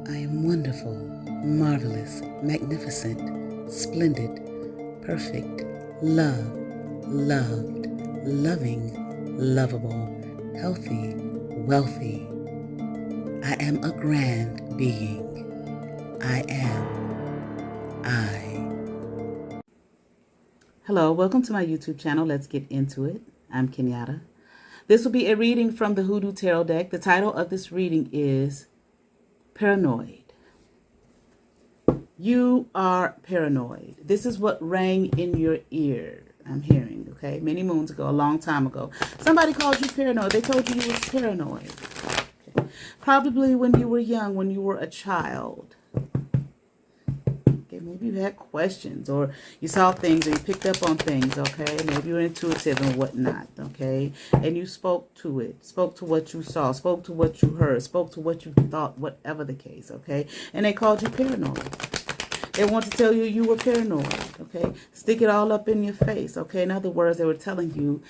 I am wonderful, marvelous, magnificent, splendid, perfect, loved, loving, lovable, healthy, wealthy. I am a grand being. I am I. Hello, welcome to my YouTube channel. Let's get into it. I'm Kenyatta. This will be a reading from the Hoodoo Tarot deck. The title of this reading is Paranoid. You are paranoid. This is what rang in your ear. I'm hearing, okay? Many moons ago, a long time ago. Somebody called you paranoid. They told you you was paranoid. Okay. Probably when you were young, when you were a child. Okay, maybe you had questions or you saw things or you picked up on things, okay? Maybe you were intuitive and whatnot, okay? And you spoke to it, spoke to what you saw, spoke to what you heard, spoke to what you thought, whatever the case, okay? And they called you paranoid. They want to tell you you were paranoid, okay? Stick it all up in your face, okay? In other words, they were telling you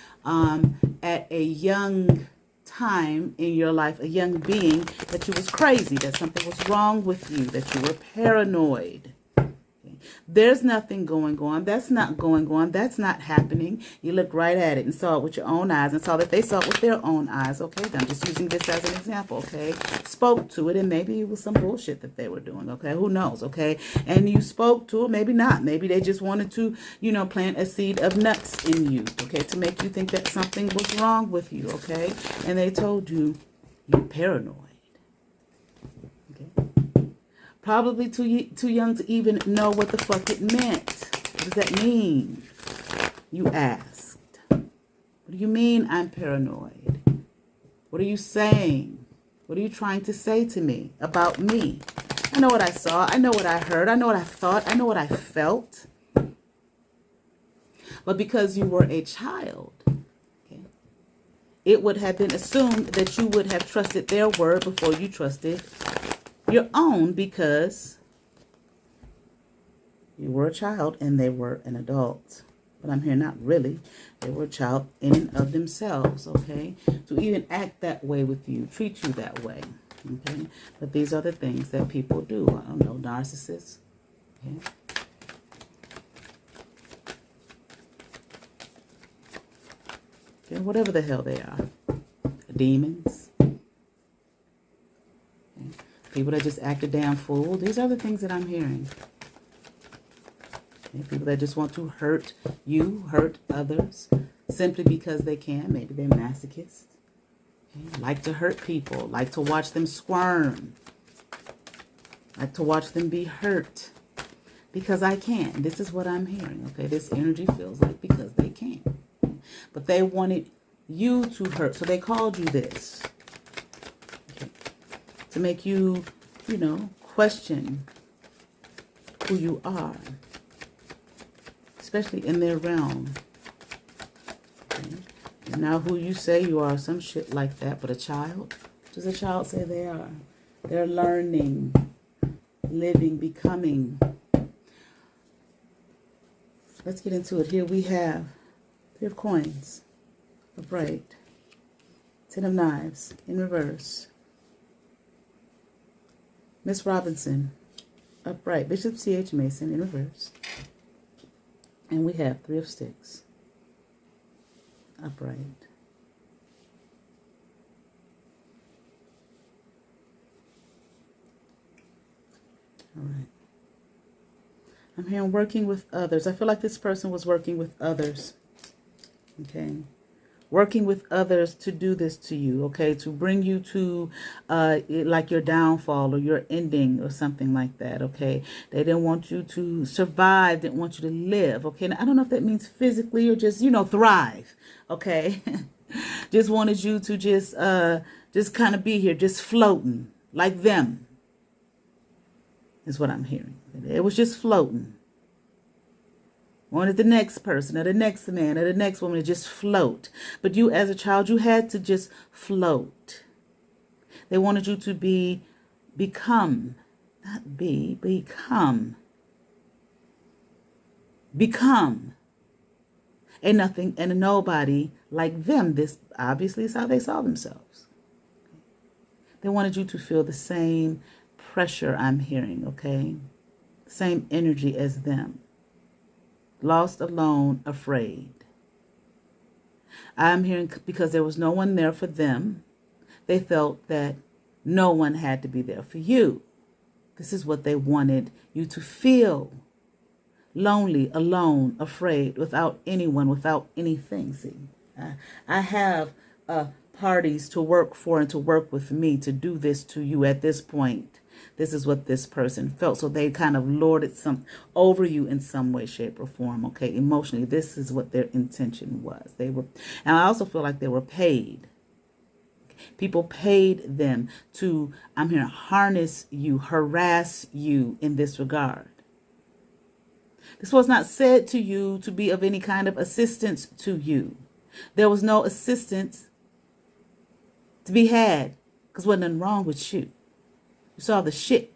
at a young time in your life, a young being, that you was crazy, that something was wrong with you, that you were paranoid. There's nothing going on. That's not going on. That's not happening. You looked right at it and saw it with your own eyes and saw that they saw it with their own eyes. Okay, I'm just using this as an example. Okay, spoke to it and maybe it was some bullshit that they were doing. Okay, who knows? Okay, and you spoke to it, maybe not. Maybe they just wanted to, you know, plant a seed of nuts in you. Okay, to make you think that something was wrong with you. Okay, and they told you you're paranoid. Probably too young to even know what the fuck it meant. What does that mean? You asked. What do you mean I'm paranoid? What are you saying? What are you trying to say to me about me? I know what I saw. I know what I heard. I know what I thought. I know what I felt. But because you were a child, okay, it would have been assumed that you would have trusted their word before you trusted your own, because you were a child and they were an adult. But I'm here, not really. They were a child in and of themselves, okay? To even act that way with you, treat you that way, okay? But these are the things that people do. I don't know, narcissists, okay? Okay, whatever the hell they are. Demons. People that just act a damn fool. These are the things that I'm hearing. Okay, people that just want to hurt you, hurt others, simply because they can. Maybe they're masochists. Okay, like to hurt people. Like to watch them squirm. Like to watch them be hurt. Because I can. This is what I'm hearing. Okay, this energy feels like because they can. But they wanted you to hurt. So they called you this. To make you, you know, question who you are, especially in their realm. Okay? And now who you say you are, some shit like that, but a child, what does a child say they are? They're learning, living, becoming. Let's get into it. Here we have 3 of coins, upright, 10 of knives in reverse, Miss Robinson, upright. Bishop C.H. Mason in reverse. And we have 3 of sticks, upright. All right. I'm here working with others. I feel like this person was working with others. Okay. Working with others to do this to you, okay? To bring you to like your downfall or your ending or something like that, okay? They didn't want you to survive, didn't want you to live, okay? Now, I don't know if that means physically or just, you know, thrive, okay? Just wanted you to just kind of be here, just floating like them is what I'm hearing. It was just floating. Wanted the next person or the next man or the next woman to just float. But you as a child, you had to just float. They wanted you to become, not be, become. Become a nothing and a nobody like them. This obviously is how they saw themselves. They wanted you to feel the same pressure I'm hearing, okay? Same energy as them. Lost, alone, afraid. I'm hearing because there was no one there for them. They felt that no one had to be there for you. This is what they wanted you to feel. Lonely, alone, afraid, without anyone, without anything. See, I have parties to work for and to work with me to do this to you at this point. This is what this person felt. So they kind of lorded some over you in some way, shape, or form. Okay, emotionally, this is what their intention was. They were, and I also feel like they were paid. People paid them to, I'm here, harness you, harass you in this regard. This was not said to you to be of any kind of assistance to you. There was no assistance to be had because there wasn't nothing wrong with you. You saw the shit.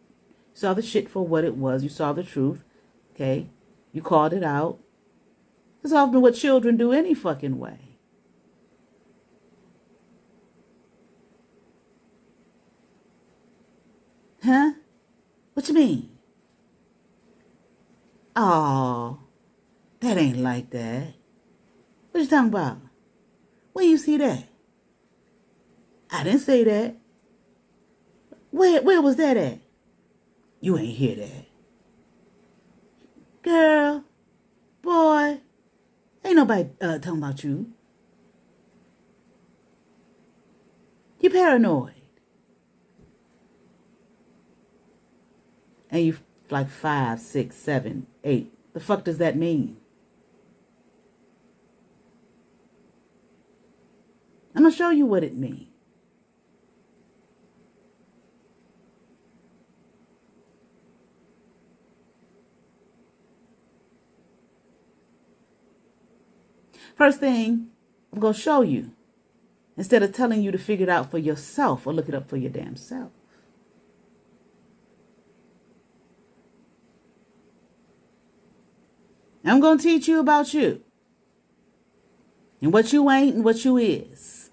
You saw the shit for what it was. You saw the truth. Okay? You called it out. It's often what children do any fucking way. Huh? What you mean? Oh, that ain't like that. What you talking about? Where you see that? I didn't say that. Where was that at? You ain't hear that. Girl, boy, ain't nobody talking about you. You paranoid. And you like 5, 6, 7, 8. The fuck does that mean? I'm going to show you what it means. First thing, I'm going to show you. Instead of telling you to figure it out for yourself or look it up for your damn self. I'm going to teach you about you. And what you ain't and what you is.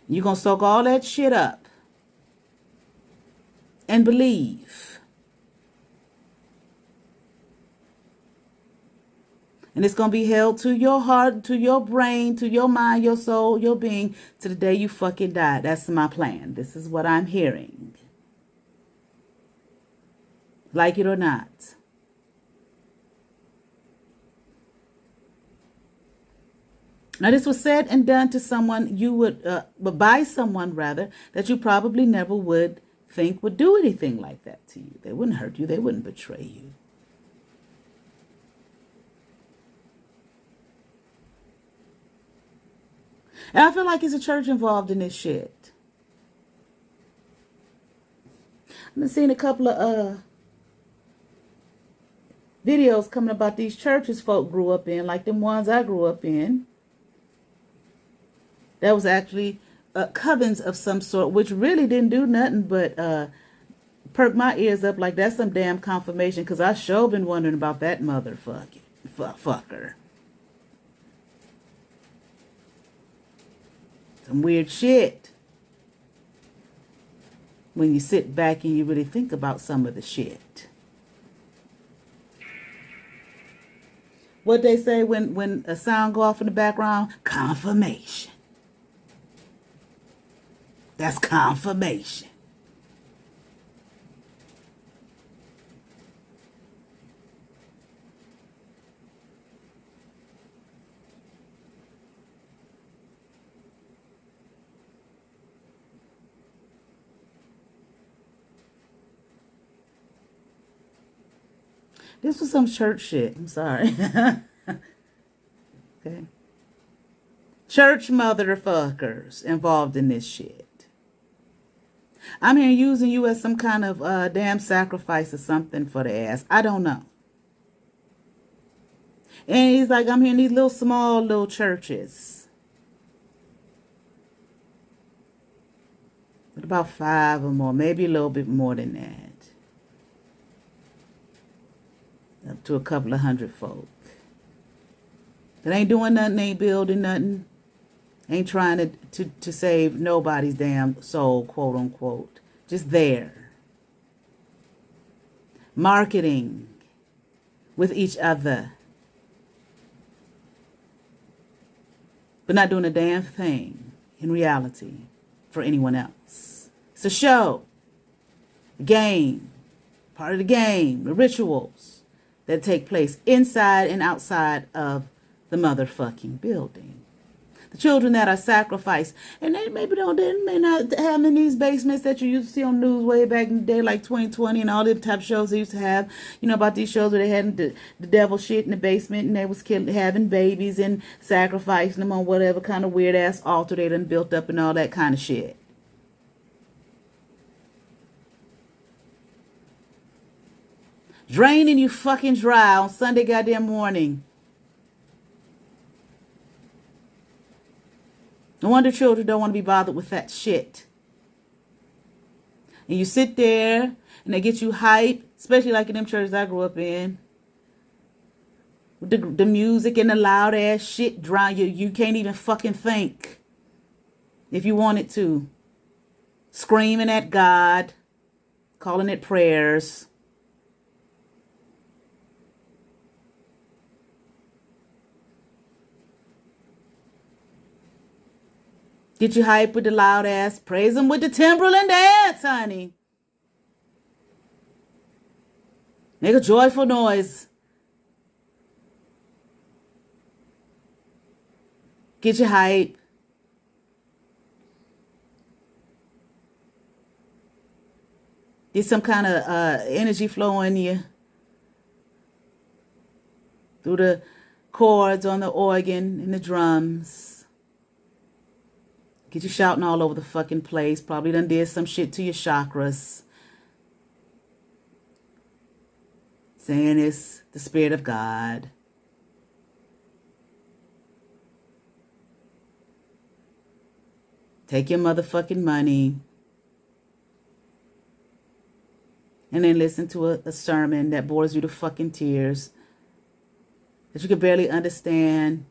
You're going to soak all that shit up. And believe. And it's going to be held to your heart, to your brain, to your mind, your soul, your being, to the day you fucking die. That's my plan. This is what I'm hearing. Like it or not. Now, this was said and done to someone you would, by someone rather, that you probably never would think would do anything like that to you. They wouldn't hurt you. They wouldn't betray you. And I feel like there's a church involved in this shit. I've been seeing a couple of videos coming about these churches folk grew up in, like them ones I grew up in. That was actually covens of some sort, which really didn't do nothing but perk my ears up like that's some damn confirmation, because I sure been wondering about that motherfucker. Some weird shit. When you sit back and you really think about some of the shit. What they say when a sound go off in the background? Confirmation. That's confirmation. This was some church shit. I'm sorry. Okay. Church motherfuckers involved in this shit. I'm here using you as some kind of damn sacrifice or something for the ass. I don't know. And he's like, I'm here in these little small little churches. With about 5 or more, maybe a little bit more than that. Up to a couple of 100 folk. That ain't doing nothing, ain't building nothing. Ain't trying to save nobody's damn soul, quote unquote. Just there. Marketing with each other. But not doing a damn thing in reality for anyone else. It's a show. A game. Part of the game. The rituals that take place inside and outside of the motherfucking building. The children that are sacrificed, and they maybe may not have in these basements that you used to see on news way back in the day, like 2020 and all the type of shows they used to have. You know about these shows where they had the devil shit in the basement and they was having babies and sacrificing them on whatever kind of weird ass altar they done built up and all that kind of shit. Draining you fucking dry on Sunday goddamn morning. No wonder children don't want to be bothered with that shit. And you sit there and they get you hype, especially like in them churches I grew up in. With the music and the loud ass shit drown you. You can't even fucking think if you wanted to. Screaming at God, calling it prayers. Get you hype with the loud ass. Praise him with the timbrel and dance, honey. Make a joyful noise. Get you hype. Get some kind of energy flowing you through the chords on the organ and the drums. Get you shouting all over the fucking place. Probably done did some shit to your chakras. Saying it's the Spirit of God. Take your motherfucking money. And then listen to a sermon that bores you to fucking tears. That you can barely understand.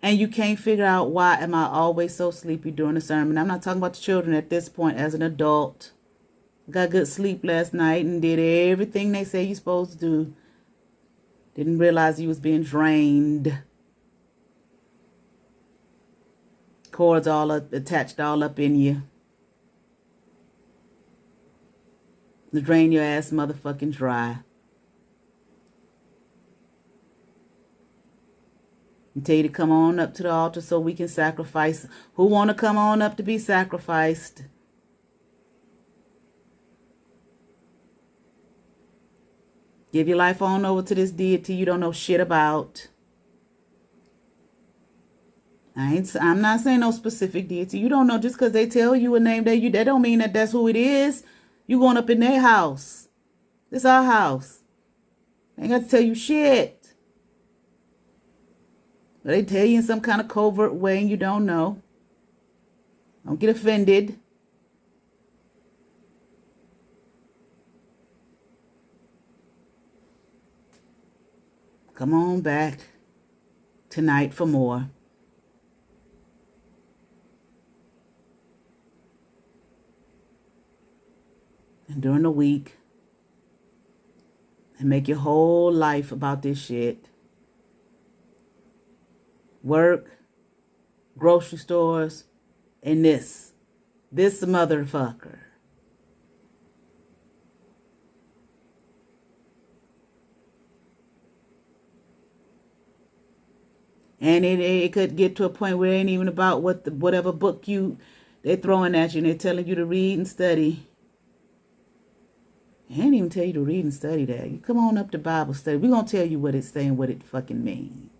And you can't figure out why am I always so sleepy during the sermon. I'm not talking about the children at this point as an adult. Got good sleep last night and did everything they say you're supposed to do. Didn't realize you was being drained. Cords all up, attached all up in you. To drain your ass motherfucking dry. And tell you to come on up to the altar so we can sacrifice. Who want to come on up to be sacrificed? Give your life on over to this deity you don't know shit about. I'm not saying no specific deity. You don't know just because they tell you a name that don't mean that that's who it is. You going up in their house. This our house. They ain't got to tell you shit. But they tell you in some kind of covert way and you don't know. Don't get offended. Come on back tonight for more. And during the week. And make your whole life about this shit. Work, grocery stores, and this motherfucker. And it could get to a point where it ain't even about whatever book they're throwing at you and they're telling you to read and study. They ain't even tell you to read and study that. You come on up to Bible study. We're going to tell you what it's saying, what it fucking means.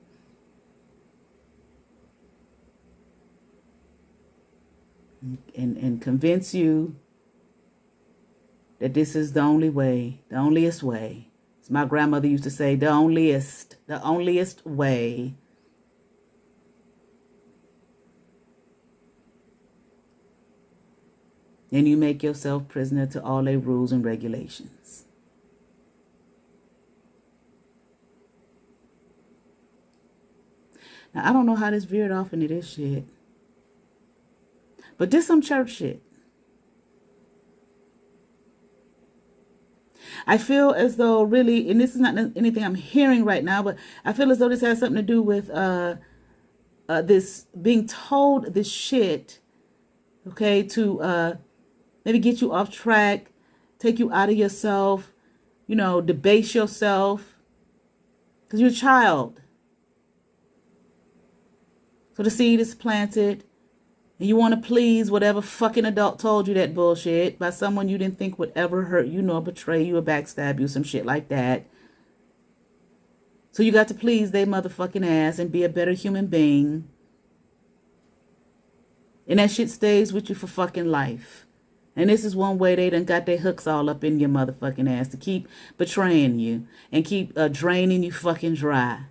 And convince you that this is the only way, the onlyest way. As my grandmother used to say, the onlyest way. And you make yourself prisoner to all their rules and regulations. Now, I don't know how this veered off into this shit. But this some church shit. I feel as though really, and this is not anything I'm hearing right now, but I feel as though this has something to do with this being told this shit, okay, to maybe get you off track, take you out of yourself, you know, debase yourself, because you're a child. So the seed is planted, and you want to please whatever fucking adult told you that bullshit by someone you didn't think would ever hurt you, nor betray you, or backstab you, some shit like that. So you got to please their motherfucking ass and be a better human being. And that shit stays with you for fucking life. And this is one way they done got their hooks all up in your motherfucking ass to keep betraying you and keep draining you fucking dry.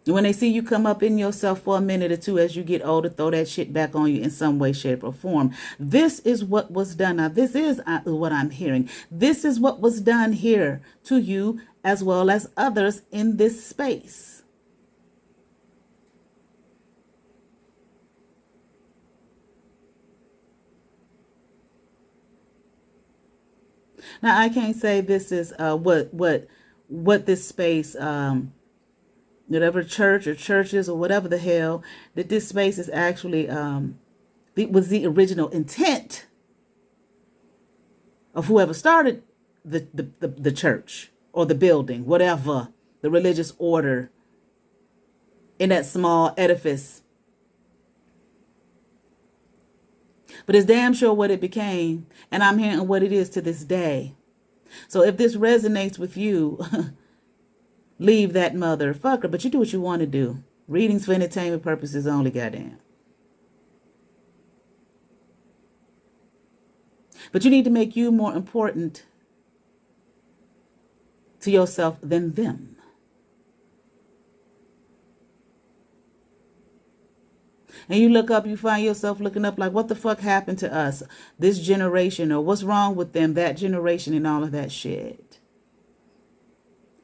And when they see you come up in yourself for a minute or two as you get older, throw that shit back on you in some way, shape, or form. This is what was done. Now, this is what I'm hearing. This is what was done here to you as well as others in this space. Now, I can't say this is what this space whatever church or churches or whatever the hell, that this space is actually was the original intent of whoever started the church or the building, whatever, the religious order in that small edifice. But it's damn sure what it became, and I'm hearing what it is to this day. So if this resonates with you, leave that motherfucker, but you do what you want to do. Readings for entertainment purposes only, goddamn. But you need to make you more important to yourself than them. And you look up, you find yourself looking up like, what the fuck happened to us, this generation, or what's wrong with them, that generation, and all of that shit.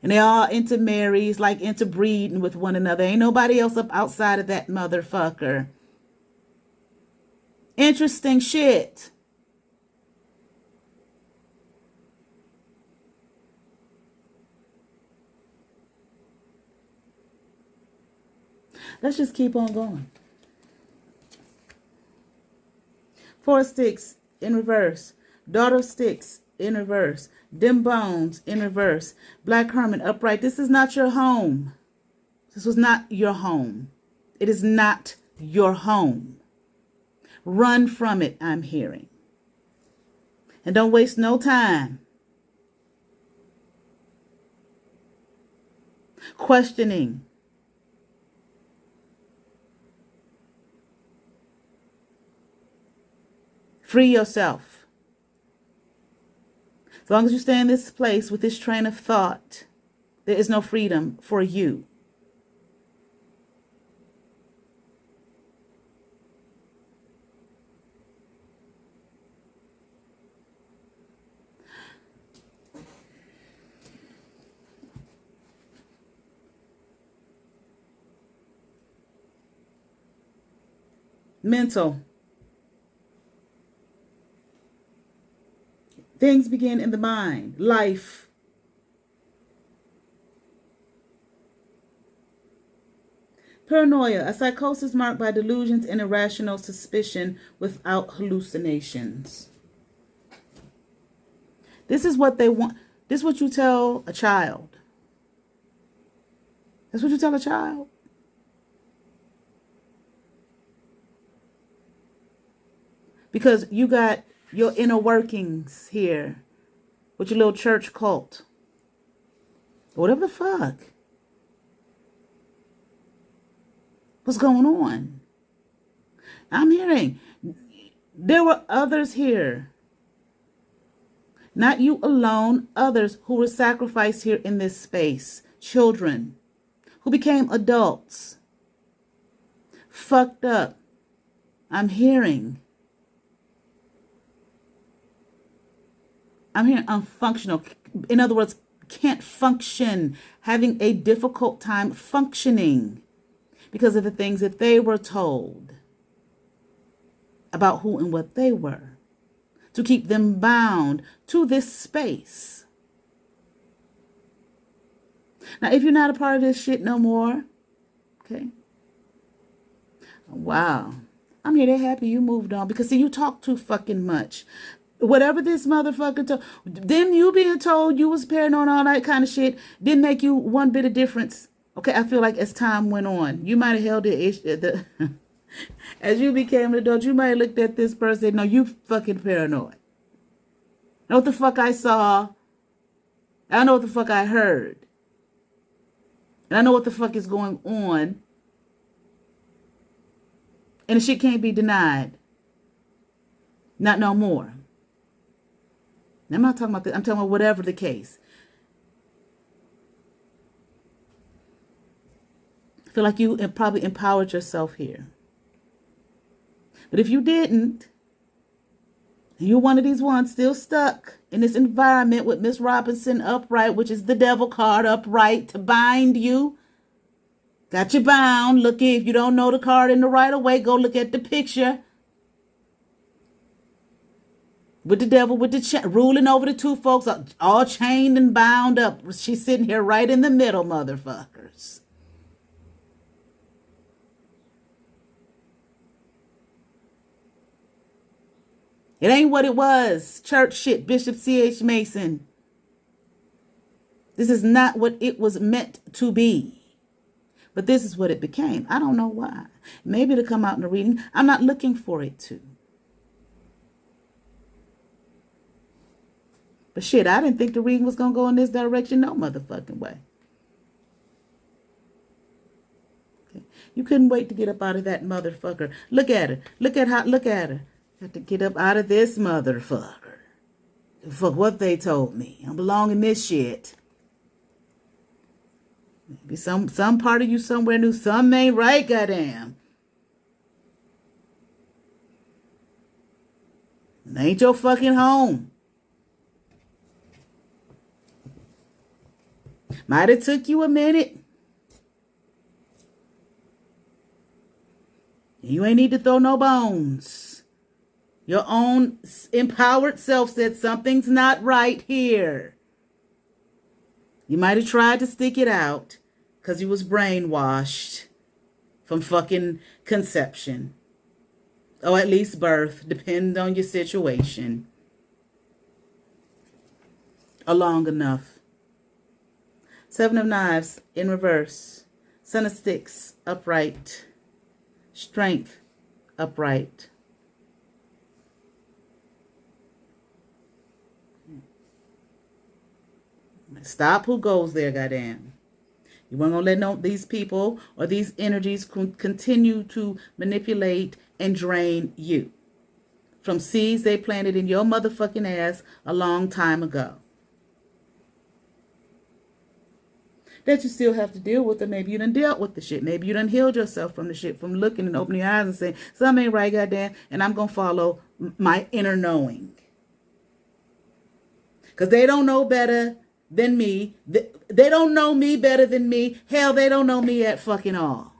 And they're all intermarries, like interbreeding with one another. Ain't nobody else up outside of that motherfucker. Interesting shit. Let's just keep on going. 4 sticks in reverse. Daughter of sticks in reverse. Dim bones in reverse. Black hermit upright. This is not your home. This was not your home. It is not your home. Run from it, I'm hearing. And don't waste no time questioning. Free yourself. As long as you stay in this place with this train of thought, there is no freedom for you. Mental. Things begin in the mind. Life. Paranoia, a psychosis marked by delusions and irrational suspicion without hallucinations. This is what they want. This is what you tell a child. That's what you tell a child. Because you got your inner workings here with your little church cult. Whatever the fuck. What's going on? I'm hearing there were others here. Not you alone, others who were sacrificed here in this space. Children who became adults. Fucked up. I'm hearing unfunctional. In other words, can't function, having a difficult time functioning because of the things that they were told about who and what they were. to keep them bound to this space. Now, if you're not a part of this shit no more, okay, wow, I'm here to happy you moved on, because see, you talk too fucking much. Whatever this motherfucker told, then you being told you was paranoid and all that kind of shit didn't make you one bit of difference. Okay, I feel like as time went on, you might have held it. As you became an adult, you might have looked at this person and said, no, you fucking paranoid. I know what the fuck I saw. I know what the fuck I heard. And I know what the fuck is going on. And the shit can't be denied. Not no more. I'm not talking about that. I'm talking about whatever the case. I feel like you probably empowered yourself here. But if you didn't, you're one of these ones still stuck in this environment with Miss Robinson upright, which is the devil card upright to bind you. Got you bound. Look, if you don't know the card in the right of way, go look at the picture. With the devil, with the ruling over the two folks, all chained and bound up. She's sitting here right in the middle, motherfuckers. It ain't what it was. Church shit, Bishop C.H. Mason. This is not what it was meant to be. But this is what it became. I don't know why. Maybe it'll come out in the reading. I'm not looking for it to. But shit, I didn't think the reading was going to go in this direction no motherfucking way. Okay. You couldn't wait to get up out of that motherfucker. Look at her. Look at her. Got to get up out of this motherfucker. Fuck what they told me. I belong in this shit. Maybe some part of you somewhere knew something ain't right, goddamn. It ain't your fucking home. Might have took you a minute. You ain't need to throw no bones. Your own empowered self said something's not right here. You might have tried to stick it out because you was brainwashed from fucking conception. Or at least birth, depending on your situation. Or long enough. Seven of Knives in reverse. Son of Sticks upright. Strength upright. Stop who goes there, goddamn. You weren't going to let these people or these energies continue to manipulate and drain you from seeds they planted in your motherfucking ass a long time ago. That you still have to deal with, or maybe you done dealt with the shit. Maybe you done healed yourself from the shit, from looking and opening your eyes and saying, something ain't right, goddamn, and I'm going to follow my inner knowing. Because they don't know better than me. They don't know me better than me. Hell, they don't know me at fucking all.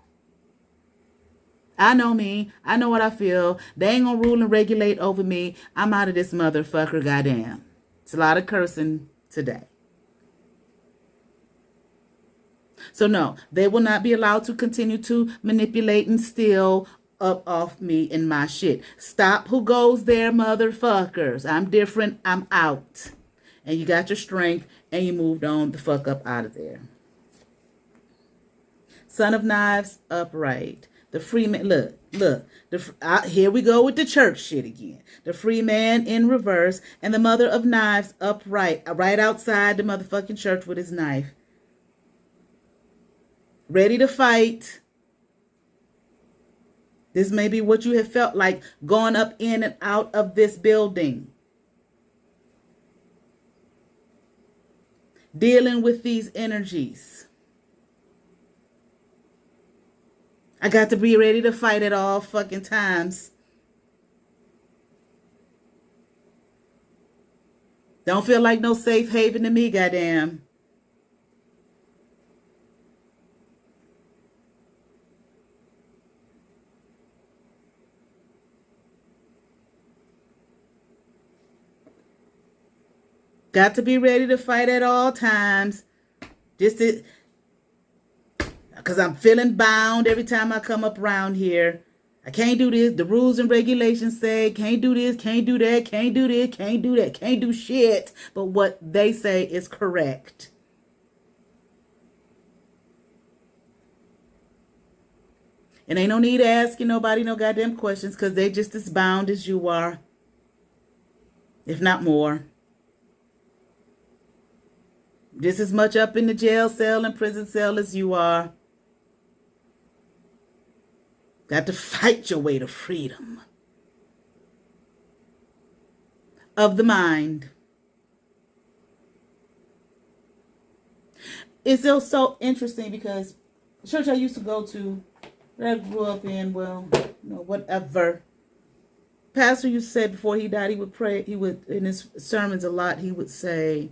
I know me. I know what I feel. They ain't gonna rule and regulate over me. I'm out of this motherfucker, goddamn. It's a lot of cursing today. So no, they will not be allowed to continue to manipulate and steal up off me and my shit. Stop who goes there, motherfuckers. I'm different. I'm out. And you got your strength and you moved on the fuck up out of there. Son of Knives upright. The free man, look. Here we go with the church shit again. The free man in reverse and the mother of knives upright. Right outside the motherfucking church with his knife. Ready to fight. This may be what you have felt like going up in and out of this building. Dealing with these energies. I got to be ready to fight at all fucking times. Don't feel like no safe haven to me, goddamn. Got to be ready to fight at all times. Just because I'm feeling bound every time I come up around here. I can't do this. The rules and regulations say can't do this, can't do that, can't do this, can't do that, can't do shit. But what they say is correct. And ain't no need asking nobody no goddamn questions because they just as bound as you are, if not more. Just as much up in the jail cell and prison cell as you are. Got to fight your way to freedom of the mind. It's still so interesting because the church I used to go to, that I grew up in, well, you know, whatever. Pastor used to say before he died, he would pray, he would, in his sermons a lot, he would say,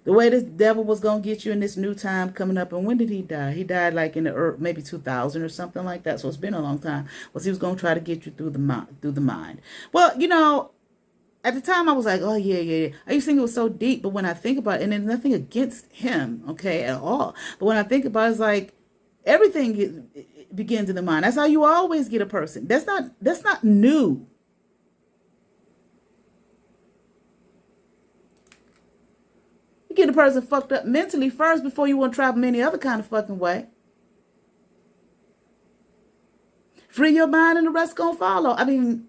the way this devil was going to get you in this new time coming up. And when did he die? He died like in the maybe 2000 or something like that. So it's been a long time. Was he was going to try to get you through the mind. Well, you know, at the time I was like, oh yeah. I used to think it was so deep. But when I think about it, and there's nothing against him, okay, at all. But when I think about it, it's like everything begins in the mind. That's how you always get a person. That's not new. You get a person fucked up mentally first before you want to try them any other kind of fucking way. Free your mind and the rest gonna follow. I mean,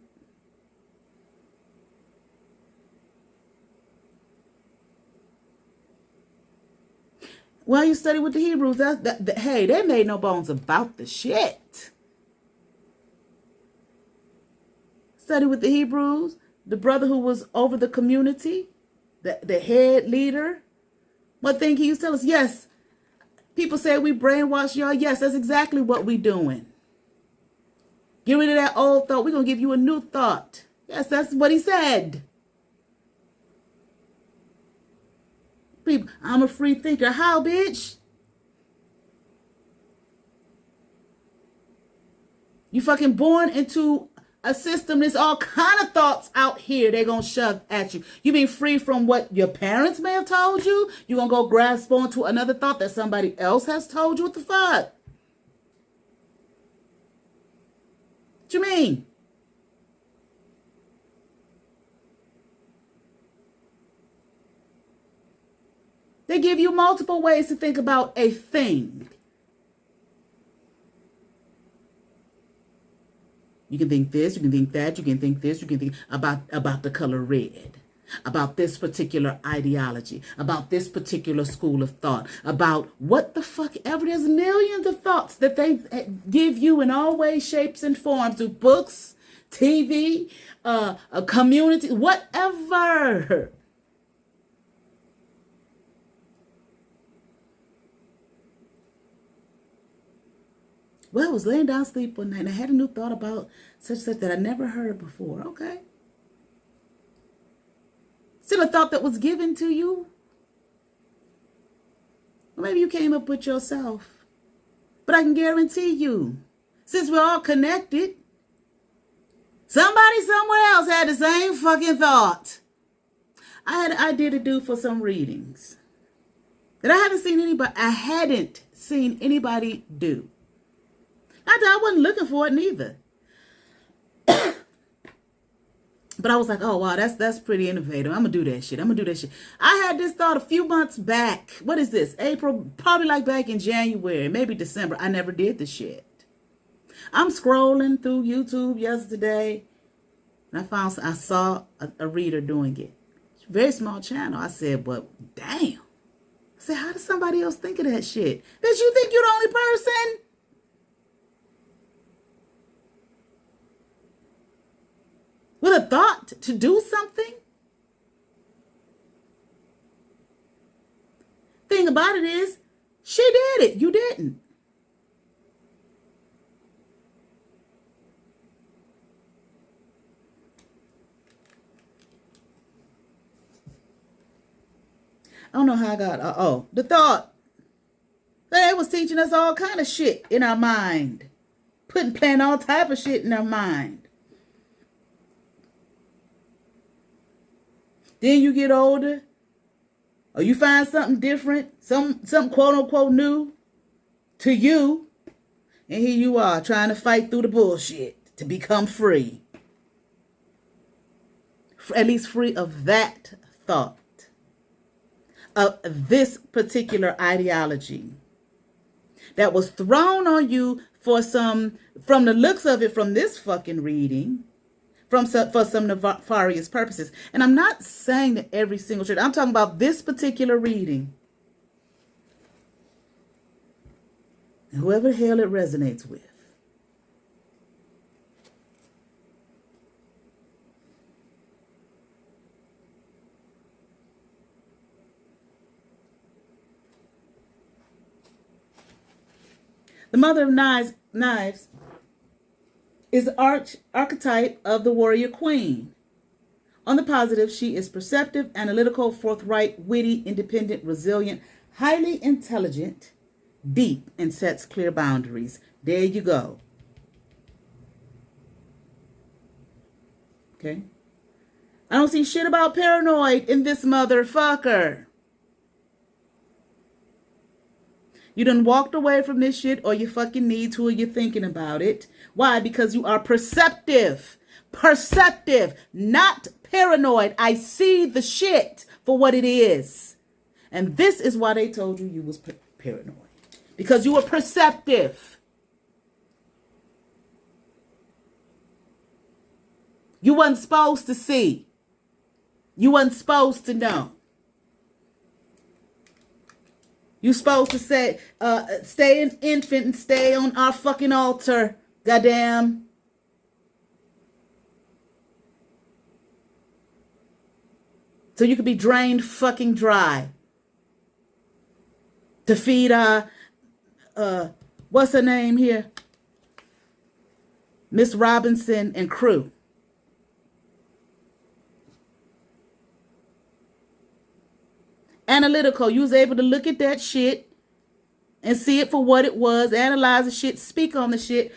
well, you study with the Hebrews. Hey, they made no bones about the shit. Study with the Hebrews, the brother who was over the community, the head leader. One thing he used to tell us, yes, people say we brainwash y'all. Yes, that's exactly what we doing. Get rid of that old thought. We're going to give you a new thought. Yes, that's what he said. People, I'm a free thinker. How, bitch? You fucking born into a system, there's all kind of thoughts out here they're going to shove at you. You mean free from what your parents may have told you? You're going to go grasp onto another thought that somebody else has told you? What the fuck? What you mean? They give you multiple ways to think about a thing. You can think this, you can think that, you can think this, you can think about the color red, about this particular ideology, about this particular school of thought, about what the fuck ever. There's millions of thoughts that they give you in all ways, shapes, and forms through books, TV, a community, whatever. Well, I was laying down asleep one night and I had a new thought about such that I never heard before. Okay. Still a thought that was given to you. Or maybe you came up with yourself. But I can guarantee you, since we're all connected, somebody somewhere else had the same fucking thought. I had an idea to do for some readings that I hadn't seen anybody do. Not that I wasn't looking for it neither. But I was like, oh, wow, that's pretty innovative. I'm going to do that shit. I had this thought a few months back. What is this? April, probably like back in January, maybe December. I never did the shit. I'm scrolling through YouTube yesterday, and I saw a reader doing it. Very small channel. I said, well, damn. I said, how does somebody else think of that shit? Bitch, you think you're the only person? With a thought to do something? Thing about it is, she did it. You didn't. I don't know how I got, the thought. They was teaching us all kind of shit in our mind. Planting all type of shit in our mind. Then you get older or you find something different, something quote unquote new to you, and here you are trying to fight through the bullshit to become free. At least free of that thought, of this particular ideology that was thrown on you for some, from the looks of it, from this fucking reading, for some nefarious purposes. And I'm not saying that every single church, I'm talking about this particular reading. And whoever the hell it resonates with. The Mother of Knives is the archetype of the warrior queen. On the positive, she is perceptive, analytical, forthright, witty, independent, resilient, highly intelligent, deep, and sets clear boundaries. There you go. Okay? I don't see shit about paranoid in this motherfucker. You done walked away from this shit, or you fucking need to, or you're thinking about it. Why? Because you are perceptive. Perceptive, not paranoid. I see the shit for what it is. And this is why they told you you was paranoid. Because you were perceptive. You wasn't supposed to see. You wasn't supposed to know. You supposed to say, stay an infant and stay on our fucking altar. Goddamn. So you could be drained fucking dry. To feed what's her name here? Miss Robinson and crew. Analytical. You was able to look at that shit and see it for what it was, analyze the shit, speak on the shit.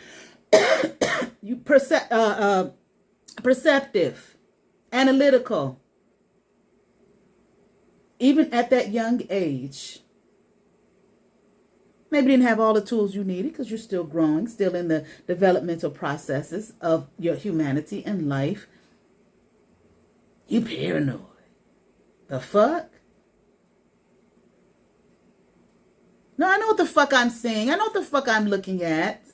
You perceptive, analytical. Even at that young age. Maybe didn't have all the tools you needed because you're still growing, still in the developmental processes of your humanity and life. You paranoid. The fuck? No, I know what the fuck I'm saying. I know what the fuck I'm looking at.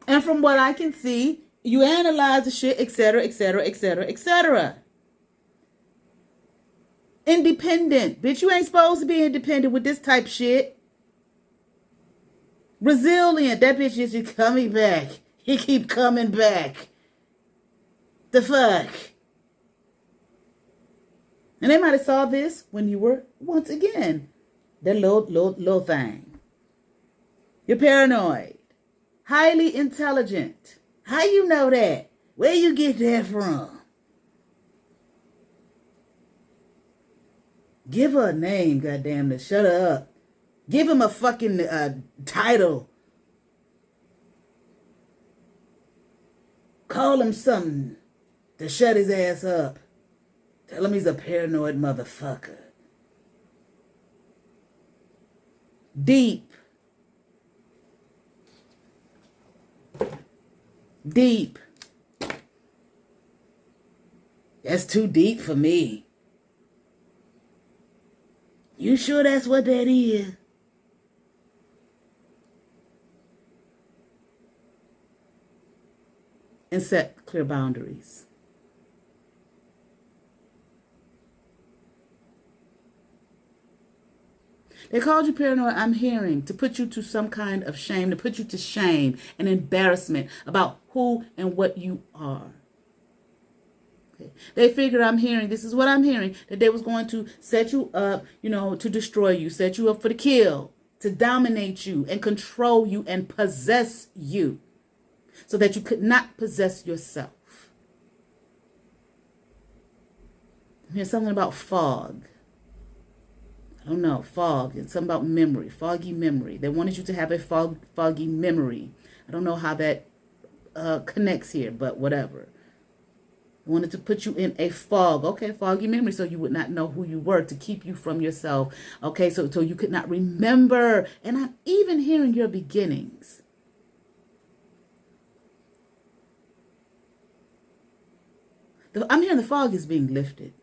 And from what I can see, you analyze the shit, etc., etc., etc., etc. Independent. Bitch, you ain't supposed to be independent with this type shit. Resilient. That bitch is just coming back. He keep coming back. The fuck? And they might have saw this when you were, once again, that little thing. You're paranoid. Highly intelligent. How you know that? Where you get that from? Give her a name, goddamn it. Shut her up. Give him a fucking title. Call him something to shut his ass up. Tell him he's a paranoid motherfucker. Deep. Deep. That's too deep for me. You sure that's what that is? And set clear boundaries. They called you paranoid, I'm hearing, to put you to some kind of shame, to put you to shame and embarrassment about who and what you are. Okay. They figured, I'm hearing, this is what I'm hearing, that they was going to set you up, to destroy you, set you up for the kill, to dominate you and control you and possess you so that you could not possess yourself. Here's something about fog. I don't know, fog. It's something about memory, foggy memory. They wanted you to have a foggy memory. I don't know how that connects here, but whatever. He wanted to put you in a fog. Okay, foggy memory, so you would not know who you were, to keep you from yourself. Okay, so you could not remember. And I'm even hearing your beginnings. I'm hearing the fog is being lifted.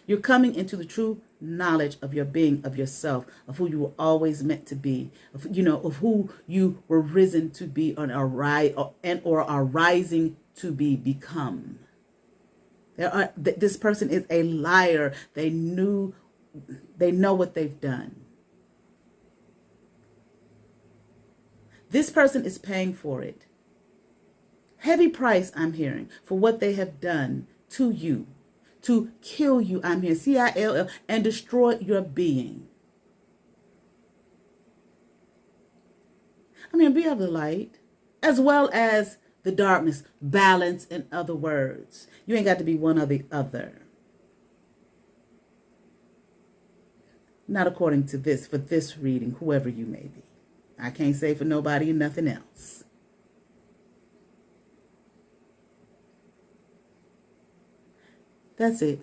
You're coming into the true knowledge of your being, of yourself, of who you were always meant to be, of, of who you were risen to be or are rising to become. This person is a liar. They know what they've done. This person is paying for it. Heavy price, I'm hearing, for what they have done to you. To kill you, I'm hearing, CILL, and destroy your being. I'm hearing be of the light, as well as the darkness. Balance, in other words. You ain't got to be one or the other. Not according to this, for this reading, whoever you may be. I can't say for nobody and nothing else. That's it.